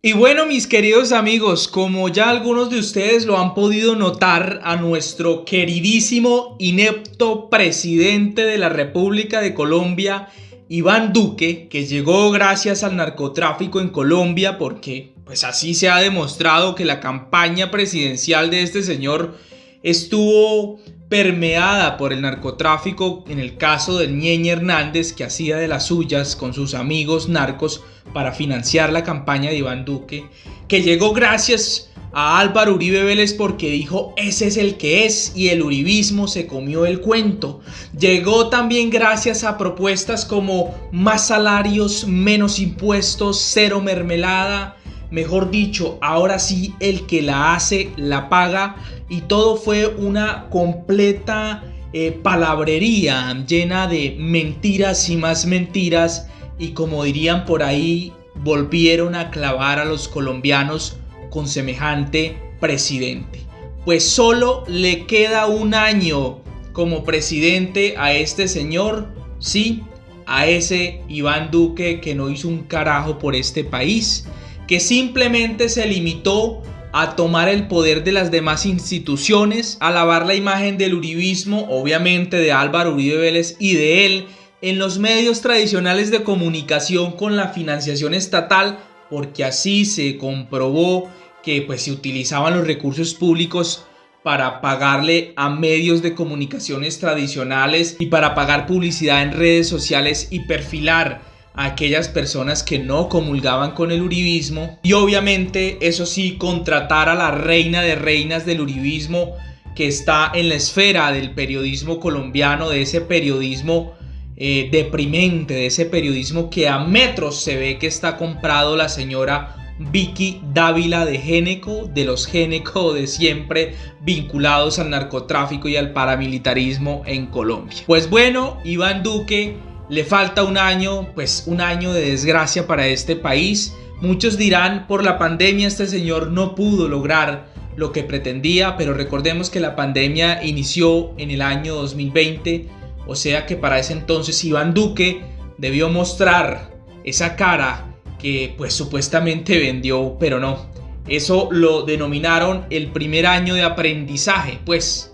Y bueno, mis queridos amigos, como ya algunos de ustedes lo han podido notar, a nuestro queridísimo inepto presidente de la República de Colombia, Iván Duque, que llegó gracias al narcotráfico en Colombia, porque pues así se ha demostrado que la campaña presidencial de este señor estuvo permeada por el narcotráfico, en el caso del Ñeñe Hernández, que hacía de las suyas con sus amigos narcos para financiar la campaña de Iván Duque, que llegó gracias a Álvaro Uribe Vélez porque dijo ese es el que es, y el uribismo se comió el cuento. Llegó también gracias a propuestas como más salarios, menos impuestos, cero mermelada. Mejor dicho, ahora sí el que la hace la paga, y todo fue una completa palabrería llena de mentiras y más mentiras, y como dirían por ahí, volvieron a clavar a los colombianos con semejante presidente. Pues solo le queda un año como presidente a este señor, sí, a ese Iván Duque que no hizo un carajo por este país, que simplemente se limitó a tomar el poder de las demás instituciones, a lavar la imagen del uribismo, obviamente de Álvaro Uribe Vélez y de él, en los medios tradicionales de comunicación con la financiación estatal, porque así se comprobó que pues se utilizaban los recursos públicos para pagarle a medios de comunicaciones tradicionales y para pagar publicidad en redes sociales y perfilar a aquellas personas que no comulgaban con el uribismo, y obviamente eso sí, contratar a la reina de reinas del uribismo, que está en la esfera del periodismo colombiano, de ese periodismo deprimente, de ese periodismo que a metros se ve que está comprado, la señora Vicky Dávila de Géneco, de los Géneco de siempre, vinculados al narcotráfico y al paramilitarismo en Colombia. Pues bueno, Iván Duque le falta un año, pues un año de desgracia para este país. Muchos dirán, por la pandemia este señor no pudo lograr lo que pretendía, pero recordemos que la pandemia inició en el año 2020, o sea que para ese entonces Iván Duque debió mostrar esa cara que pues supuestamente vendió, pero no. Eso lo denominaron el primer año de aprendizaje, pues.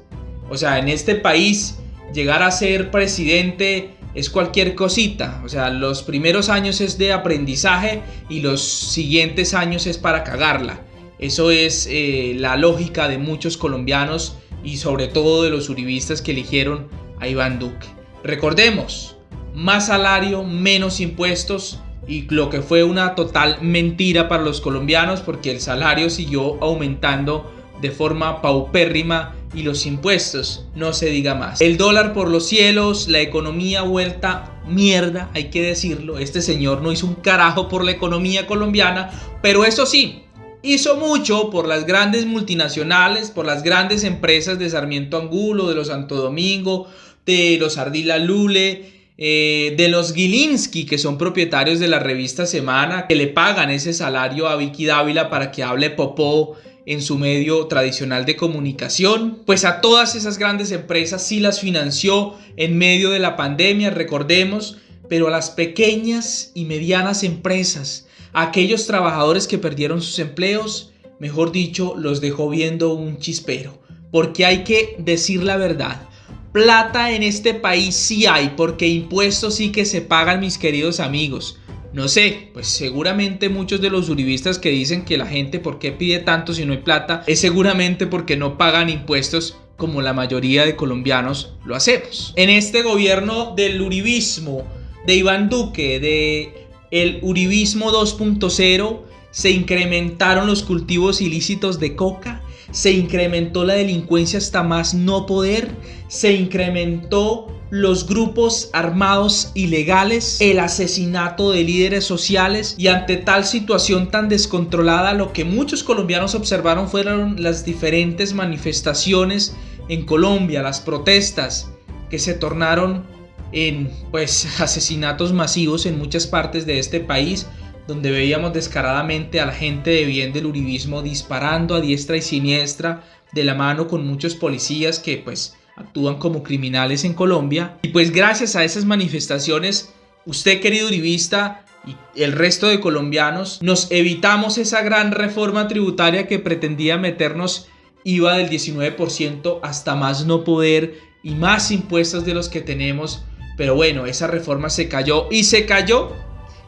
O sea, en este país llegar a ser presidente es cualquier cosita. O sea, los primeros años es de aprendizaje y los siguientes años es para cagarla. Eso es la lógica de muchos colombianos y sobre todo de los uribistas que eligieron a Iván Duque. Recordemos, más salario, menos impuestos, y lo que fue una total mentira para los colombianos, porque el salario siguió aumentando de forma paupérrima y los impuestos no se diga más. El dólar por los cielos, la economía vuelta mierda, hay que decirlo. Este señor no hizo un carajo por la economía colombiana, pero eso sí, hizo mucho por las grandes multinacionales, por las grandes empresas de Sarmiento Angulo, de los Santo Domingo, de los Ardila Lule, de los Gilinski, que son propietarios de la revista Semana, que le pagan ese salario a Vicky Dávila para que hable popó en su medio tradicional de comunicación. Pues a todas esas grandes empresas sí las financió en medio de la pandemia, recordemos, pero a las pequeñas y medianas empresas, a aquellos trabajadores que perdieron sus empleos, mejor dicho, los dejó viendo un chispero. Porque hay que decir la verdad, plata en este país sí hay, porque impuestos sí que se pagan, mis queridos amigos. No sé, pues seguramente muchos de los uribistas que dicen que la gente ¿por qué pide tanto si no hay plata? Es seguramente porque no pagan impuestos como la mayoría de colombianos lo hacemos. En este gobierno del uribismo, de Iván Duque, de el uribismo 2.0, se incrementaron los cultivos ilícitos de coca, se incrementó la delincuencia hasta más no poder, se incrementó los grupos armados ilegales, el asesinato de líderes sociales, y ante tal situación tan descontrolada, lo que muchos colombianos observaron fueron las diferentes manifestaciones en Colombia, las protestas que se tornaron en pues asesinatos masivos en muchas partes de este país, donde veíamos descaradamente a la gente de bien del uribismo disparando a diestra y siniestra de la mano con muchos policías que pues actúan como criminales en Colombia. Y pues gracias a esas manifestaciones, usted, querido uribista, y el resto de colombianos nos evitamos esa gran reforma tributaria que pretendía meternos IVA del 19% hasta más no poder y más impuestos de los que tenemos. Pero bueno, esa reforma se cayó y se cayó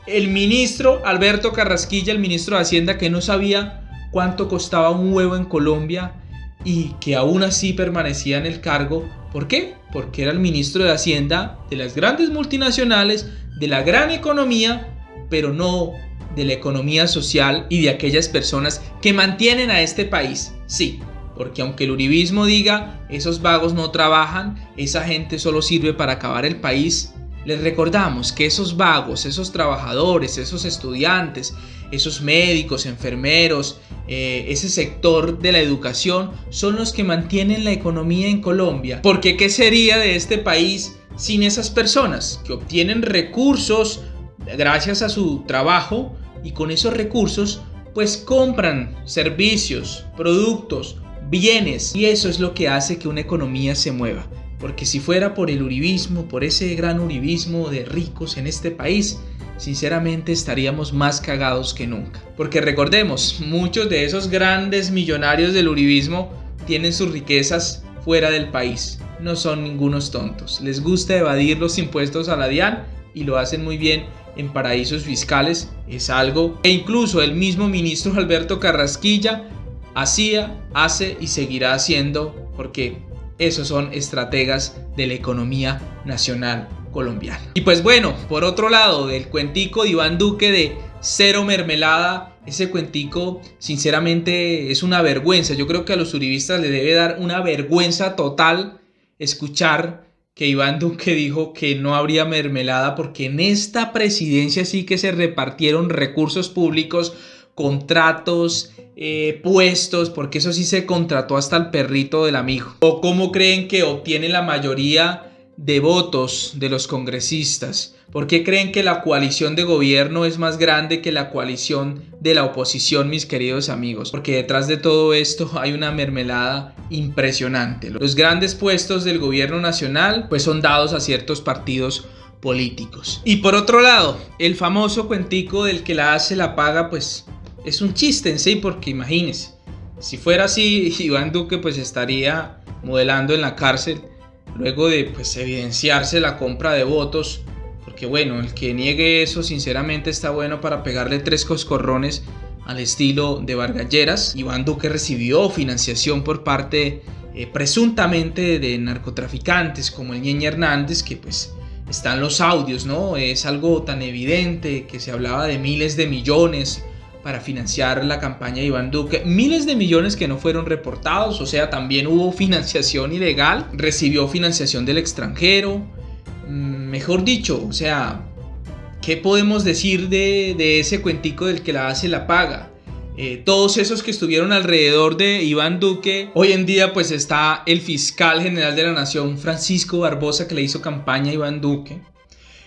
el ministro Alberto Carrasquilla, el ministro de Hacienda, que no sabía cuánto costaba un huevo en Colombia y que aún así permanecía en el cargo. ¿Por qué? Porque era el ministro de Hacienda de las grandes multinacionales, de la gran economía, pero no de la economía social y de aquellas personas que mantienen a este país. Sí, porque aunque el uribismo diga esos vagos no trabajan, esa gente solo sirve para acabar el país, les recordamos que esos vagos, esos trabajadores, esos estudiantes, esos médicos, enfermeros, ese sector de la educación son los que mantienen la economía en Colombia. Porque ¿qué sería de este país sin esas personas que obtienen recursos gracias a su trabajo y con esos recursos pues compran servicios, productos, bienes, y eso es lo que hace que una economía se mueva? Porque si fuera por el uribismo, por ese gran uribismo de ricos en este país, sinceramente estaríamos más cagados que nunca. Porque recordemos, muchos de esos grandes millonarios del uribismo tienen sus riquezas fuera del país. No son ningunos tontos. Les gusta evadir los impuestos a la DIAN y lo hacen muy bien en paraísos fiscales. Es algo que incluso el mismo ministro Alberto Carrasquilla hacía, hace y seguirá haciendo, porque esos son estrategas de la economía nacional colombiana. Y pues bueno, por otro lado, del cuentico de Iván Duque de cero mermelada, ese cuentico sinceramente es una vergüenza. Yo creo que a los uribistas le debe dar una vergüenza total escuchar que Iván Duque dijo que no habría mermelada, porque en esta presidencia sí que se repartieron recursos públicos, contratos, puestos, porque eso sí se contrató hasta el perrito del amigo. ¿O cómo creen que obtiene la mayoría de votos de los congresistas? ¿Por qué creen que la coalición de gobierno es más grande que la coalición de la oposición, mis queridos amigos? Porque detrás de todo esto hay una mermelada impresionante. Los grandes puestos del gobierno nacional pues son dados a ciertos partidos políticos. Y por otro lado, el famoso cuentico del que la hace la paga, pues es un chiste en sí, porque imagínense, si fuera así, Iván Duque pues estaría modelando en la cárcel luego de pues evidenciarse la compra de votos, porque bueno, el que niegue eso sinceramente está bueno para pegarle 3 coscorrones al estilo de Vargas Lleras. Iván Duque recibió financiación por parte presuntamente de narcotraficantes como el Ñeñe Hernández, que pues están los audios, ¿no? Es algo tan evidente que se hablaba de miles de millones para financiar la campaña de Iván Duque, miles de millones que no fueron reportados. O sea, también hubo financiación ilegal, recibió financiación del extranjero, mejor dicho, o sea, ¿qué podemos decir de ese cuentico del que la hace la paga? Todos esos que estuvieron alrededor de Iván Duque, hoy en día pues está el fiscal general de la nación, Francisco Barbosa, que le hizo campaña a Iván Duque,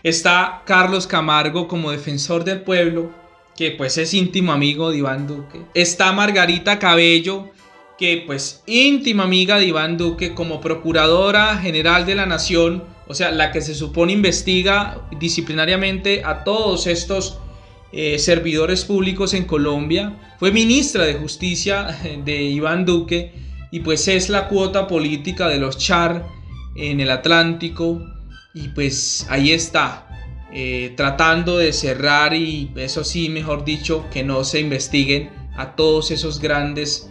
está Carlos Camargo como defensor del pueblo, que pues es íntimo amigo de Iván Duque. Está Margarita Cabello, que pues íntima amiga de Iván Duque, como procuradora general de la nación, o sea, la que se supone investiga disciplinariamente a todos estos servidores públicos en Colombia. Fue ministra de Justicia de Iván Duque y pues es la cuota política de los Char en el Atlántico, y pues ahí está. Tratando de cerrar, y eso sí, mejor dicho, que no se investiguen a todos esos grandes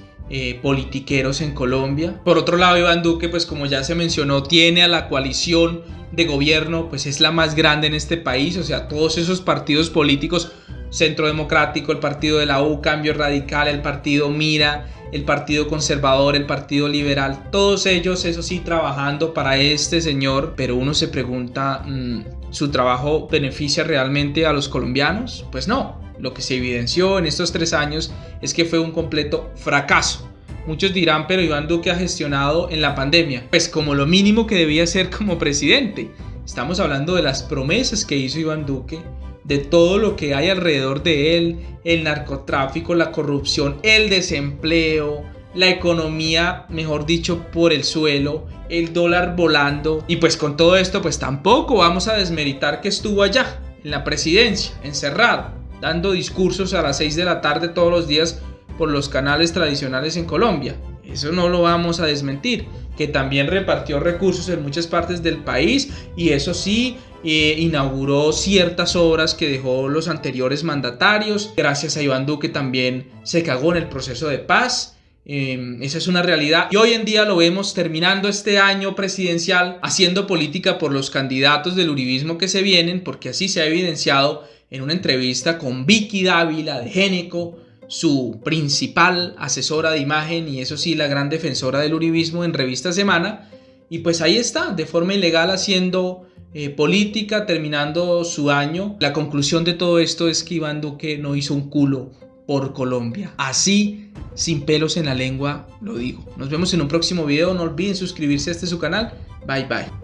politiqueros en Colombia. Por otro lado, Iván Duque, pues como ya se mencionó, tiene a la coalición de gobierno, pues es la más grande en este país. O sea, todos esos partidos políticos, Centro Democrático, el partido de la U, Cambio Radical, el partido Mira, el partido conservador, el partido liberal, todos ellos, eso sí, trabajando para este señor. Pero uno se pregunta, ¿su trabajo beneficia realmente a los colombianos? Pues no. Lo que se evidenció en estos 3 años es que fue un completo fracaso. Muchos dirán, pero Iván Duque ha gestionado en la pandemia, pues como lo mínimo que debía hacer como presidente. Estamos hablando de las promesas que hizo Iván Duque, de todo lo que hay alrededor de él, el narcotráfico, la corrupción, el desempleo, la economía, mejor dicho, por el suelo, el dólar volando. Y pues con todo esto, pues tampoco vamos a desmeritar que estuvo allá en la presidencia, encerrado, dando discursos a las 6 de la tarde todos los días por los canales tradicionales en Colombia. Eso no lo vamos a desmentir, que también repartió recursos en muchas partes del país y eso sí, inauguró ciertas obras que dejó los anteriores mandatarios. Gracias a Iván Duque también se cagó en el proceso de paz. Esa es una realidad y hoy en día lo vemos terminando este año presidencial haciendo política por los candidatos del uribismo que se vienen, porque así se ha evidenciado en una entrevista con Vicky Dávila de Géneco, su principal asesora de imagen y eso sí la gran defensora del uribismo en Revista Semana, y pues ahí está de forma ilegal haciendo política, terminando su año. La conclusión de todo esto es que Iván Duque no hizo un culo por Colombia, así sin pelos en la lengua lo digo. Nos vemos en un próximo video, no olviden suscribirse a su canal. Bye bye.